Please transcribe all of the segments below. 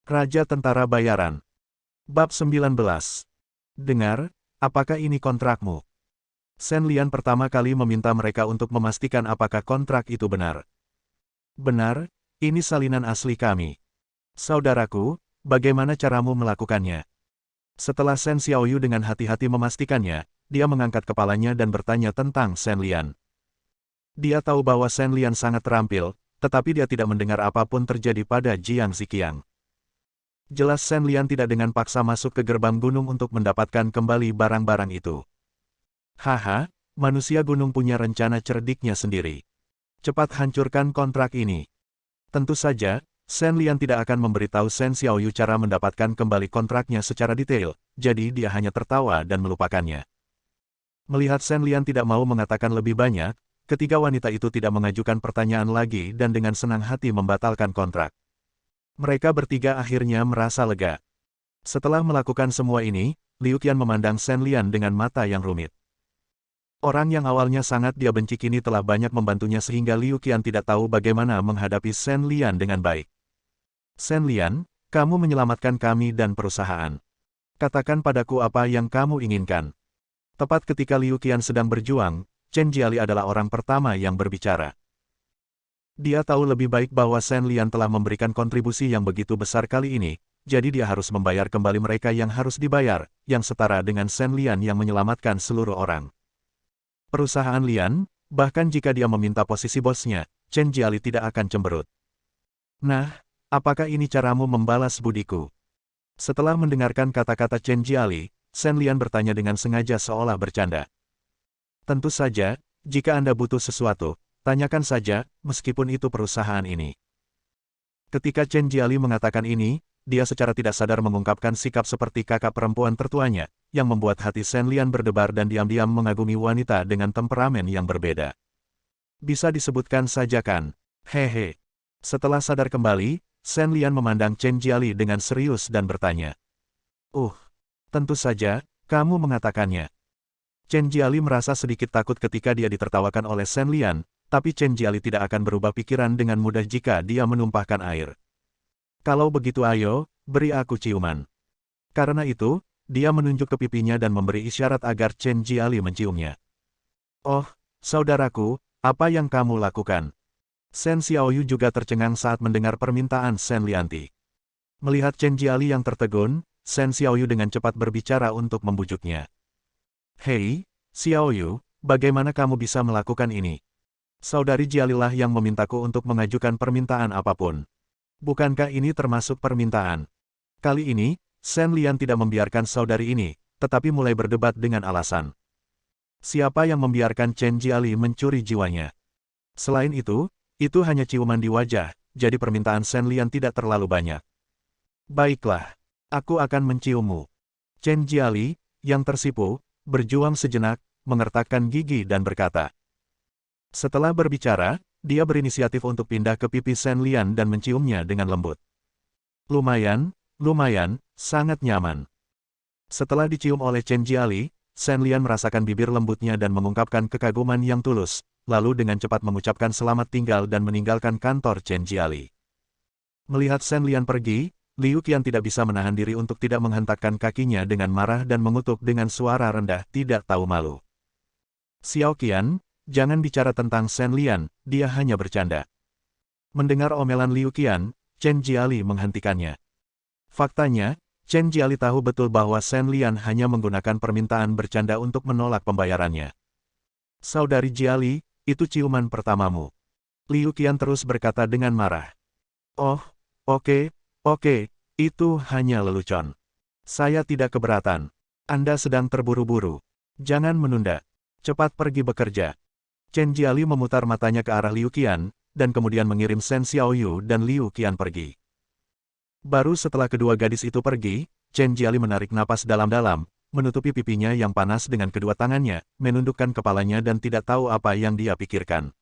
Raja Tentara Bayaran. Bab 19. Dengar, apakah ini kontrakmu? Sen Lian pertama kali meminta mereka untuk memastikan apakah kontrak itu benar. Benar, ini salinan asli kami. Saudaraku, bagaimana caramu melakukannya? Setelah Sen Xiaoyu dengan hati-hati memastikannya, dia mengangkat kepalanya dan bertanya tentang Sen Lian. Dia tahu bahwa Sen Lian sangat terampil, tetapi dia tidak mendengar apapun terjadi pada Jiang Ziqiang. Jelas Sen Lian tidak dengan paksa masuk ke gerbang gunung untuk mendapatkan kembali barang-barang itu. Haha, manusia gunung punya rencana cerdiknya sendiri. Cepat hancurkan kontrak ini. Tentu saja, Sen Lian tidak akan memberitahu Sen Xiaoyu cara mendapatkan kembali kontraknya secara detail, jadi dia hanya tertawa dan melupakannya. Melihat Sen Lian tidak mau mengatakan lebih banyak, ketiga wanita itu tidak mengajukan pertanyaan lagi dan dengan senang hati membatalkan kontrak. Mereka bertiga akhirnya merasa lega. Setelah melakukan semua ini, Liu Qian memandang Sen Lian dengan mata yang rumit. Orang yang awalnya sangat dia benci kini telah banyak membantunya sehingga Liu Qian tidak tahu bagaimana menghadapi Sen Lian dengan baik. Sen Lian, kamu menyelamatkan kami dan perusahaan. Katakan padaku apa yang kamu inginkan. Tepat ketika Liu Qian sedang berjuang, Chen Jiali adalah orang pertama yang berbicara. Dia tahu lebih baik bahwa Sen Lian telah memberikan kontribusi yang begitu besar kali ini, jadi dia harus membayar kembali mereka yang harus dibayar, yang setara dengan Sen Lian yang menyelamatkan seluruh orang. Perusahaan Lian, bahkan jika dia meminta posisi bosnya, Chen Jiali tidak akan cemberut. Nah, apakah ini caramu membalas budiku? Setelah mendengarkan kata-kata Chen Jiali, Sen Lian bertanya dengan sengaja seolah bercanda. Tentu saja, jika Anda butuh sesuatu, tanyakan saja, meskipun itu perusahaan ini. Ketika Chen Jiali mengatakan ini, dia secara tidak sadar mengungkapkan sikap seperti kakak perempuan tertuanya, yang membuat hati Sen Lian berdebar dan diam-diam mengagumi wanita dengan temperamen yang berbeda. Bisa disebutkan saja kan? Hehe. Setelah sadar kembali, Sen Lian memandang Chen Jiali dengan serius dan bertanya. Tentu saja, kamu mengatakannya. Chen Jiali merasa sedikit takut ketika dia ditertawakan oleh Sen Lian, tapi Chen Jiali tidak akan berubah pikiran dengan mudah jika dia menumpahkan air. Kalau begitu ayo, beri aku ciuman. Karena itu, dia menunjuk ke pipinya dan memberi isyarat agar Chen Jiali menciumnya. Oh, saudaraku, apa yang kamu lakukan? Sen Xiaoyu juga tercengang saat mendengar permintaan Sen Lianti. Melihat Chen Jiali yang tertegun, Sen Xiaoyu dengan cepat berbicara untuk membujuknya. Hei, Xiaoyu, bagaimana kamu bisa melakukan ini? Saudari Jialilah yang memintaku untuk mengajukan permintaan apapun. Bukankah ini termasuk permintaan? Kali ini, Sen Lian tidak membiarkan saudari ini, tetapi mulai berdebat dengan alasan. Siapa yang membiarkan Chen Jiali mencuri jiwanya? Selain itu hanya ciuman di wajah, jadi permintaan Sen Lian tidak terlalu banyak. Baiklah, aku akan menciummu. Chen Jiali, yang tersipu, berjuang sejenak, mengertakkan gigi dan berkata. Setelah berbicara, dia berinisiatif untuk pindah ke pipi Sen Lian dan menciumnya dengan lembut. Lumayan, sangat nyaman. Setelah dicium oleh Chen Jiali, Sen Lian merasakan bibir lembutnya dan mengungkapkan kekaguman yang tulus, lalu dengan cepat mengucapkan selamat tinggal dan meninggalkan kantor Chen Jiali. Melihat Sen Lian pergi, Liu Qian tidak bisa menahan diri untuk tidak menghentakkan kakinya dengan marah dan mengutuk dengan suara rendah tidak tahu malu. Xiao Qian, jangan bicara tentang Sen Lian, dia hanya bercanda. Mendengar omelan Liu Qian, Chen Jiali menghentikannya. Faktanya, Chen Jiali tahu betul bahwa Sen Lian hanya menggunakan permintaan bercanda untuk menolak pembayarannya. Saudari Jiali, itu ciuman pertamamu. Liu Qian terus berkata dengan marah. Oh, oke, itu hanya lelucon. Saya tidak keberatan. Anda sedang terburu-buru. Jangan menunda. Cepat pergi bekerja. Chen Jiali memutar matanya ke arah Liu Qian, dan kemudian mengirim Sen Xiaoyu dan Liu Qian pergi. Baru setelah kedua gadis itu pergi, Chen Jiali menarik napas dalam-dalam, menutupi pipinya yang panas dengan kedua tangannya, menundukkan kepalanya dan tidak tahu apa yang dia pikirkan.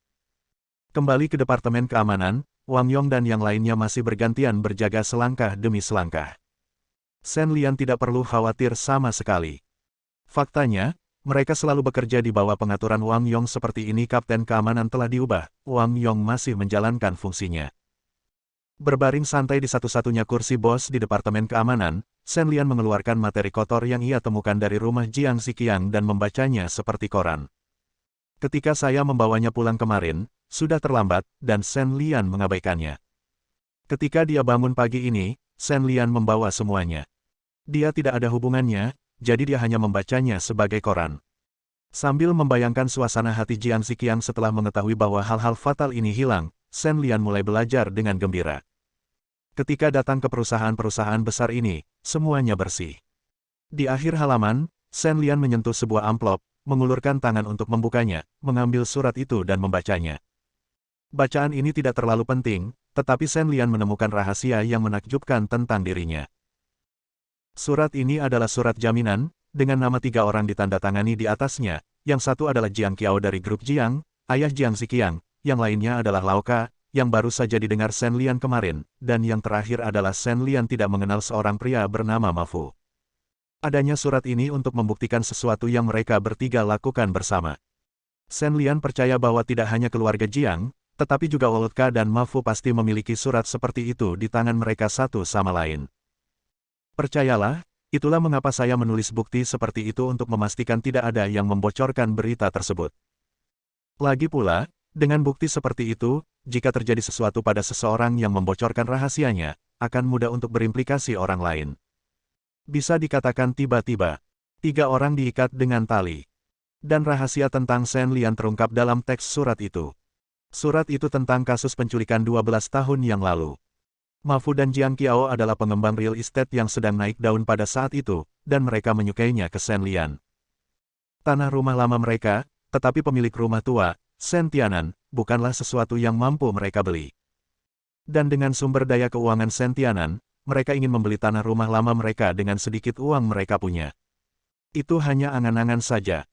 Kembali ke Departemen Keamanan, Wang Yong dan yang lainnya masih bergantian berjaga selangkah demi selangkah. Sen Lian tidak perlu khawatir sama sekali. Faktanya, mereka selalu bekerja di bawah pengaturan Wang Yong seperti ini. Kapten keamanan telah diubah, Wang Yong masih menjalankan fungsinya. Berbaring santai di satu-satunya kursi bos di Departemen Keamanan, Shen Lian mengeluarkan materi kotor yang ia temukan dari rumah Jiang Ziqiang dan membacanya seperti koran. Ketika saya membawanya pulang kemarin, sudah terlambat, dan Shen Lian mengabaikannya. Ketika dia bangun pagi ini, Shen Lian membawa semuanya. Dia tidak ada hubungannya, jadi dia hanya membacanya sebagai koran. Sambil membayangkan suasana hati Jiang Ziqiang setelah mengetahui bahwa hal-hal fatal ini hilang, Shen Lian mulai belajar dengan gembira. Ketika datang ke perusahaan-perusahaan besar ini, semuanya bersih. Di akhir halaman, Shen Lian menyentuh sebuah amplop, mengulurkan tangan untuk membukanya, mengambil surat itu dan membacanya. Bacaan ini tidak terlalu penting, tetapi Shen Lian menemukan rahasia yang menakjubkan tentang dirinya. Surat ini adalah surat jaminan, dengan nama 3 orang ditandatangani di atasnya, yang satu adalah Jiang Qiao dari grup Jiang, ayah Jiang Ziqiang, yang lainnya adalah Lao Ka, yang baru saja didengar Shen Lian kemarin, dan yang terakhir adalah Shen Lian tidak mengenal seorang pria bernama Ma Fu. Adanya surat ini untuk membuktikan sesuatu yang mereka bertiga lakukan bersama. Shen Lian percaya bahwa tidak hanya keluarga Jiang, tetapi juga Old Ka dan Ma Fu pasti memiliki surat seperti itu di tangan mereka satu sama lain. Percayalah, itulah mengapa saya menulis bukti seperti itu untuk memastikan tidak ada yang membocorkan berita tersebut. Lagi pula, dengan bukti seperti itu, jika terjadi sesuatu pada seseorang yang membocorkan rahasianya, akan mudah untuk berimplikasi orang lain. Bisa dikatakan tiba-tiba, 3 orang diikat dengan tali. Dan rahasia tentang Shen Lian terungkap dalam teks surat itu. Surat itu tentang kasus penculikan 12 tahun yang lalu. Ma Fu dan Jiang Qiao adalah pengembang real estate yang sedang naik daun pada saat itu, dan mereka menyukainya ke Shen Lian. Tanah rumah lama mereka, tetapi pemilik rumah tua, Shen Tianan, bukanlah sesuatu yang mampu mereka beli. Dan dengan sumber daya keuangan Shen Tianan, mereka ingin membeli tanah rumah lama mereka dengan sedikit uang mereka punya. Itu hanya angan-angan saja.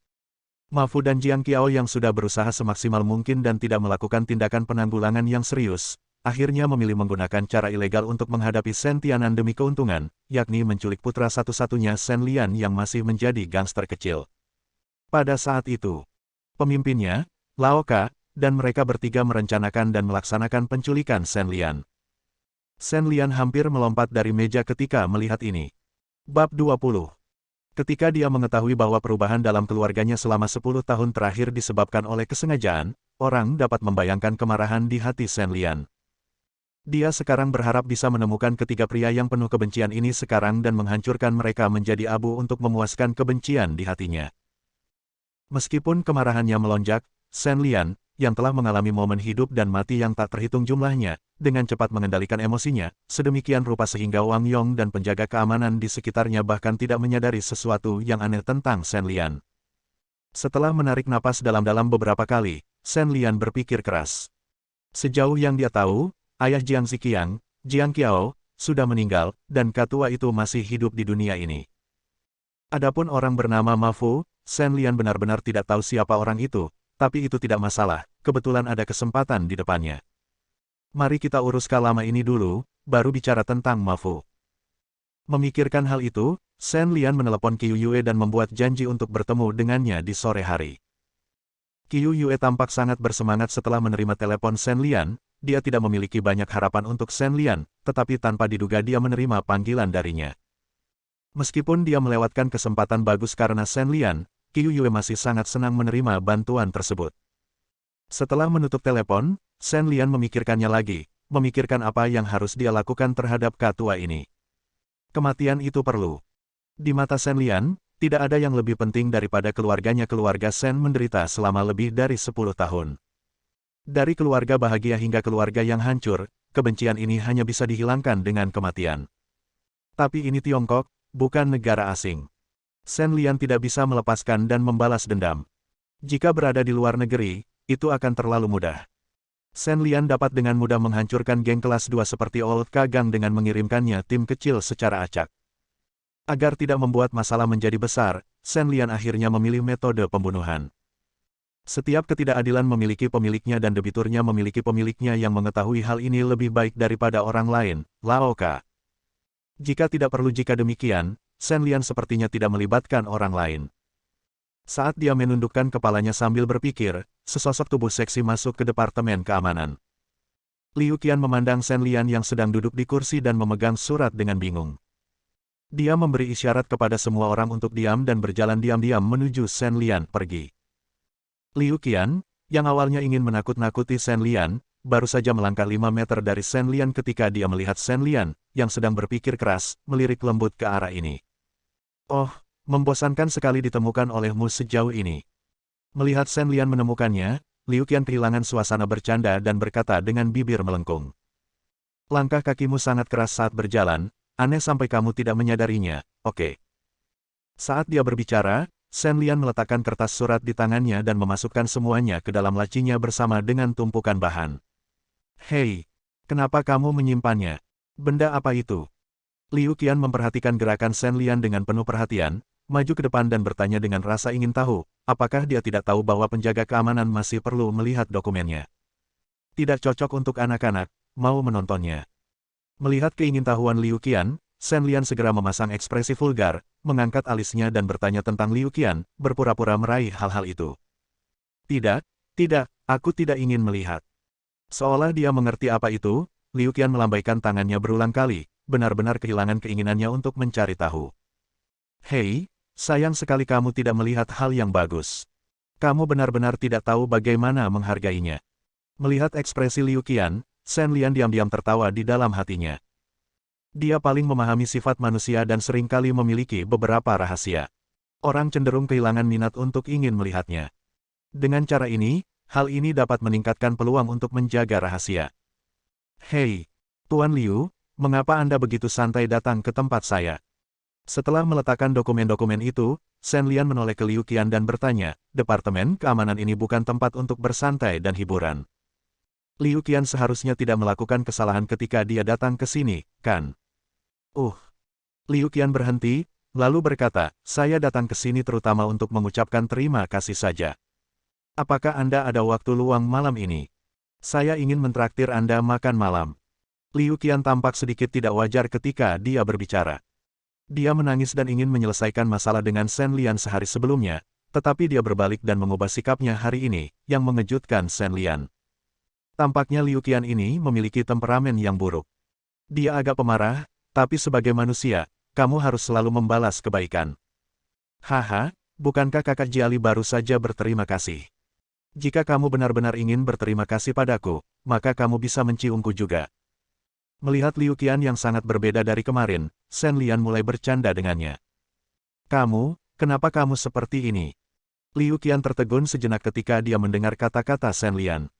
Ma Fu dan Jiang Qiao yang sudah berusaha semaksimal mungkin dan tidak melakukan tindakan penanggulangan yang serius, akhirnya memilih menggunakan cara ilegal untuk menghadapi Shen Tianan demi keuntungan, yakni menculik putra satu-satunya Shen Lian yang masih menjadi gangster kecil. Pada saat itu, pemimpinnya, Lao Ka, dan mereka bertiga merencanakan dan melaksanakan penculikan Shen Lian. Shen Lian hampir melompat dari meja ketika melihat ini. Bab 20. Ketika dia mengetahui bahwa perubahan dalam keluarganya selama 10 tahun terakhir disebabkan oleh kesengajaan, orang dapat membayangkan kemarahan di hati Shen Lian. Dia sekarang berharap bisa menemukan ketiga pria yang penuh kebencian ini sekarang dan menghancurkan mereka menjadi abu untuk memuaskan kebencian di hatinya. Meskipun kemarahannya melonjak, Shen Lian, yang telah mengalami momen hidup dan mati yang tak terhitung jumlahnya, dengan cepat mengendalikan emosinya, sedemikian rupa sehingga Wang Yong dan penjaga keamanan di sekitarnya bahkan tidak menyadari sesuatu yang aneh tentang Shen Lian. Setelah menarik napas dalam-dalam beberapa kali, Shen Lian berpikir keras. Sejauh yang dia tahu, ayah Jiang Ziqiang, Jiang Qiao, sudah meninggal, dan ketua itu masih hidup di dunia ini. Adapun orang bernama Ma Fu, Shen Lian benar-benar tidak tahu siapa orang itu, tapi itu tidak masalah, kebetulan ada kesempatan di depannya. Mari kita urus lama ini dulu, baru bicara tentang Ma Fu. Memikirkan hal itu, Shen Lian menelepon Qiu Yue dan membuat janji untuk bertemu dengannya di sore hari. Qiu Yue tampak sangat bersemangat setelah menerima telepon Shen Lian, dia tidak memiliki banyak harapan untuk Shen Lian, tetapi tanpa diduga dia menerima panggilan darinya. Meskipun dia melewatkan kesempatan bagus karena Shen Lian, Qiu Yue masih sangat senang menerima bantuan tersebut. Setelah menutup telepon, Shen Lian memikirkannya lagi, memikirkan apa yang harus dia lakukan terhadap ketua ini. Kematian itu perlu. Di mata Shen Lian, tidak ada yang lebih penting daripada keluarganya. Keluarga Shen menderita selama lebih dari 10 tahun. Dari keluarga bahagia hingga keluarga yang hancur, kebencian ini hanya bisa dihilangkan dengan kematian. Tapi ini Tiongkok, bukan negara asing. Shen Lian tidak bisa melepaskan dan membalas dendam. Jika berada di luar negeri, itu akan terlalu mudah. Shen Lian dapat dengan mudah menghancurkan geng kelas 2 seperti Old Ka Gang dengan mengirimkannya tim kecil secara acak. Agar tidak membuat masalah menjadi besar, Shen Lian akhirnya memilih metode pembunuhan. Setiap ketidakadilan memiliki pemiliknya dan debiturnya memiliki pemiliknya yang mengetahui hal ini lebih baik daripada orang lain, Lao Ka. Jika tidak perlu jika demikian, Shen Lian sepertinya tidak melibatkan orang lain. Saat dia menundukkan kepalanya sambil berpikir, sesosok tubuh seksi masuk ke Departemen Keamanan. Liu Qian memandang Shen Lian yang sedang duduk di kursi dan memegang surat dengan bingung. Dia memberi isyarat kepada semua orang untuk diam dan berjalan diam-diam menuju Shen Lian pergi. Liu Qian, yang awalnya ingin menakut-nakuti Shen Lian, baru saja melangkah 5 meter dari Shen Lian ketika dia melihat Shen Lian, yang sedang berpikir keras, melirik lembut ke arah ini. Oh, membosankan sekali ditemukan olehmu sejauh ini. Melihat Shen Lian menemukannya, Liu Qian kehilangan suasana bercanda dan berkata dengan bibir melengkung. Langkah kakimu sangat keras saat berjalan, aneh sampai kamu tidak menyadarinya, oke. Saat dia berbicara, Shen Lian meletakkan kertas surat di tangannya dan memasukkan semuanya ke dalam lacinya bersama dengan tumpukan bahan. Hei, kenapa kamu menyimpannya? Benda apa itu? Liu Qian memperhatikan gerakan Shen Lian dengan penuh perhatian, maju ke depan dan bertanya dengan rasa ingin tahu, apakah dia tidak tahu bahwa penjaga keamanan masih perlu melihat dokumennya. Tidak cocok untuk anak-anak, mau menontonnya. Melihat keingintahuan Liu Qian, Shen Lian segera memasang ekspresi vulgar, mengangkat alisnya dan bertanya tentang Liu Qian, berpura-pura meraih hal-hal itu. Tidak, aku tidak ingin melihat. Seolah dia mengerti apa itu, Liu Qian melambaikan tangannya berulang kali, benar-benar kehilangan keinginannya untuk mencari tahu. Hei, sayang sekali kamu tidak melihat hal yang bagus. Kamu benar-benar tidak tahu bagaimana menghargainya. Melihat ekspresi Liu Qian, Shen Lian diam-diam tertawa di dalam hatinya. Dia paling memahami sifat manusia dan seringkali memiliki beberapa rahasia. Orang cenderung kehilangan minat untuk ingin melihatnya. Dengan cara ini, hal ini dapat meningkatkan peluang untuk menjaga rahasia. Hei, Tuan Liu, mengapa Anda begitu santai datang ke tempat saya? Setelah meletakkan dokumen-dokumen itu, Shen Lian menoleh ke Liu Qian dan bertanya, Departemen Keamanan ini bukan tempat untuk bersantai dan hiburan. Liu Qian seharusnya tidak melakukan kesalahan ketika dia datang ke sini, kan? Liu Qian berhenti, lalu berkata, saya datang ke sini terutama untuk mengucapkan terima kasih saja. Apakah Anda ada waktu luang malam ini? Saya ingin mentraktir Anda makan malam. Liu Qian tampak sedikit tidak wajar ketika dia berbicara. Dia menangis dan ingin menyelesaikan masalah dengan Shen Lian sehari sebelumnya, tetapi dia berbalik dan mengubah sikapnya hari ini, yang mengejutkan Shen Lian. Tampaknya Liu Qian ini memiliki temperamen yang buruk. Dia agak pemarah, tapi sebagai manusia, kamu harus selalu membalas kebaikan. Haha, bukankah kakak Jiali baru saja berterima kasih? Jika kamu benar-benar ingin berterima kasih padaku, maka kamu bisa menciumku juga. Melihat Liu Qian yang sangat berbeda dari kemarin, Shen Lian mulai bercanda dengannya. Kenapa kamu seperti ini? Liu Qian tertegun sejenak ketika dia mendengar kata-kata Shen Lian.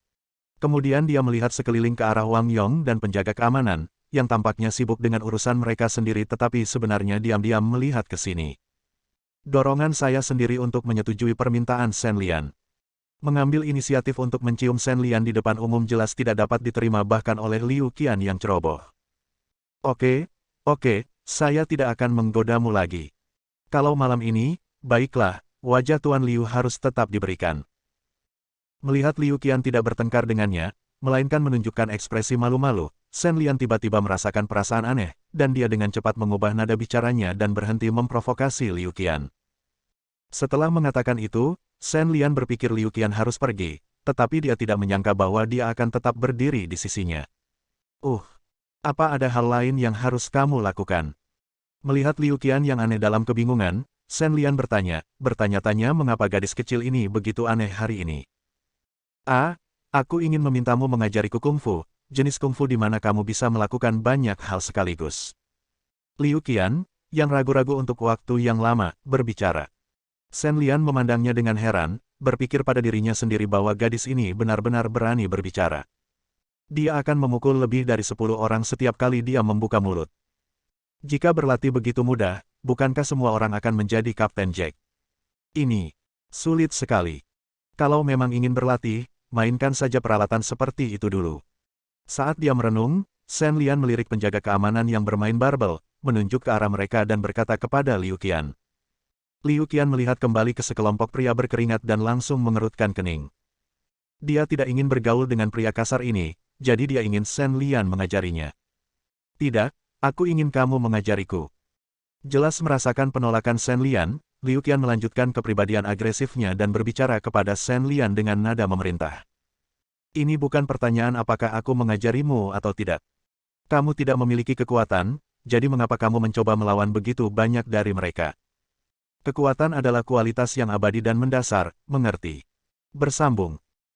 Kemudian dia melihat sekeliling ke arah Wang Yong dan penjaga keamanan, yang tampaknya sibuk dengan urusan mereka sendiri tetapi sebenarnya diam-diam melihat ke sini. Dorongan saya sendiri untuk menyetujui permintaan Shen Lian. Mengambil inisiatif untuk mencium Shen Lian di depan umum jelas tidak dapat diterima bahkan oleh Liu Qian yang ceroboh. Oke, saya tidak akan menggodamu lagi. Kalau malam ini, baiklah, wajah Tuan Liu harus tetap diberikan. Melihat Liu Qian tidak bertengkar dengannya, melainkan menunjukkan ekspresi malu-malu, Shen Lian tiba-tiba merasakan perasaan aneh, dan dia dengan cepat mengubah nada bicaranya dan berhenti memprovokasi Liu Qian. Setelah mengatakan itu, Shen Lian berpikir Liu Qian harus pergi, tetapi dia tidak menyangka bahwa dia akan tetap berdiri di sisinya. Apa ada hal lain yang harus kamu lakukan? Melihat Liu Qian yang aneh dalam kebingungan, Shen Lian bertanya-tanya mengapa gadis kecil ini begitu aneh hari ini. Aku ingin memintamu mengajariku kungfu, jenis kungfu di mana kamu bisa melakukan banyak hal sekaligus. Liu Qian, yang ragu-ragu untuk waktu yang lama, berbicara. Shen Lian memandangnya dengan heran, berpikir pada dirinya sendiri bahwa gadis ini benar-benar berani berbicara. Dia akan memukul lebih dari 10 orang setiap kali dia membuka mulut. Jika berlatih begitu mudah, bukankah semua orang akan menjadi Kapten Jack? Ini sulit sekali. Kalau memang ingin berlatih, mainkan saja peralatan seperti itu dulu. Saat dia merenung, Shen Lian melirik penjaga keamanan yang bermain barbel, menunjuk ke arah mereka dan berkata kepada Liu Qian. Liu Qian melihat kembali ke sekelompok pria berkeringat dan langsung mengerutkan kening. Dia tidak ingin bergaul dengan pria kasar ini, jadi dia ingin Shen Lian mengajarinya. Tidak, aku ingin kamu mengajariku. Jelas merasakan penolakan Shen Lian, Liu Qian melanjutkan kepribadian agresifnya dan berbicara kepada Shen Lian dengan nada memerintah. Ini bukan pertanyaan apakah aku mengajarimu atau tidak. Kamu tidak memiliki kekuatan, jadi mengapa kamu mencoba melawan begitu banyak dari mereka? Kekuatan adalah kualitas yang abadi dan mendasar, mengerti? Bersambung.